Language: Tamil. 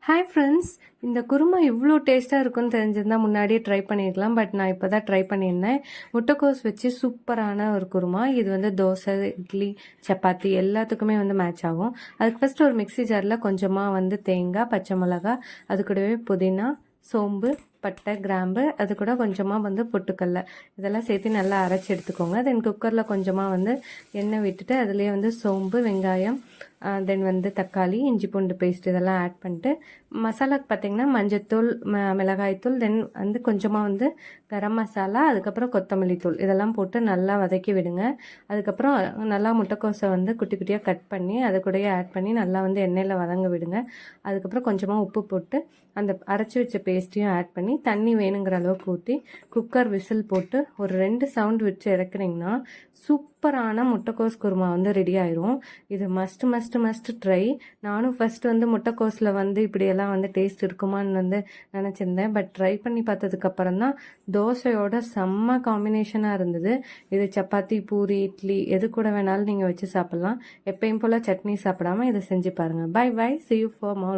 ஹாய் ஃப்ரெண்ட்ஸ், இந்த குருமா இவ்வளோ டேஸ்ட்டாக இருக்கும்னு தெரிஞ்சிருந்தா முன்னாடியே ட்ரை பண்ணியிருக்கலாம். பட் நான் இப்போ தான் ட்ரை பண்ணியிருந்தேன். முட்டைக்கோஸ் வச்சு சூப்பரான ஒரு குருமா. இது வந்து தோசை, இட்லி, சப்பாத்தி எல்லாத்துக்குமே வந்து மேட்ச் ஆகும். அதுக்கு ஃபஸ்ட்டு ஒரு மிக்ஸி ஜாரில் கொஞ்சமாக வந்து தேங்காய், பச்சை மிளகா, அது கூடவே புதினா, சோம்பு, பட்டை, கிராம்பு, அது கூட கொஞ்சமாக வந்து பொட்டுக்கடலை இதெல்லாம் சேர்த்து நல்லா அரைச்சி எடுத்துக்கோங்க. தென் குக்கரில் கொஞ்சமாக வந்து எண்ணெய் விட்டுட்டு அதுலேயே வந்து சோம்பு, வெங்காயம், தென் வந்து தக்காளி, இஞ்சி பூண்டு பேஸ்ட் இதெல்லாம் ஆட் பண்ணிட்டு மசாலாக்கு பார்த்திங்கன்னா மஞ்சத்தூள், மிளகாய்த்தூள், தென் வந்து கொஞ்சமாக வந்து கரம் மசாலா, அதுக்கப்புறம் கொத்தமல்லி தூள் இதெல்லாம் போட்டு நல்லா வதக்கி விடுங்க. அதுக்கப்புறம் நல்லா முட்டைக்கோஸை வந்து குட்டி குட்டியாக கட் பண்ணி அதை கூடயே ஆட் பண்ணி நல்லா வந்து எண்ணெயில் வதங்க விடுங்க. அதுக்கப்புறம் கொஞ்சமாக உப்பு போட்டு அந்த அரைச்சி வச்ச பேஸ்ட்டையும் ஆட் பண்ணி தண்ணி வேணுங்கிற அளவுக்கு ஊற்றி குக்கர் விசில் போட்டு ஒரு 2 சவுண்ட் வச்சு இறக்குனீங்கன்னா சூப்பரான முட்டைக்கோஸ் குருமா வந்து ரெடி ஆயிரும். இது மஸ்ட் ட்ரை. நானும் ஃபர்ஸ்ட் வந்து முட்டைக்கோஸில் வந்து இப்படியெல்லாம் வந்து டேஸ்ட் இருக்குமான்னு வந்து நினச்சிருந்தேன். பட் ட்ரை பண்ணி பார்த்ததுக்கப்புறம் தான் தோசையோட செம்ம காம்பினேஷனாக இருந்தது. இது சப்பாத்தி, பூரி, இட்லி எது கூட வேணாலும் நீங்கள் வச்சு சாப்பிட்லாம். எப்பயும் போல் சட்னி சாப்பிடாமல் இதை செஞ்சு பாருங்கள். Bye bye, see you for more.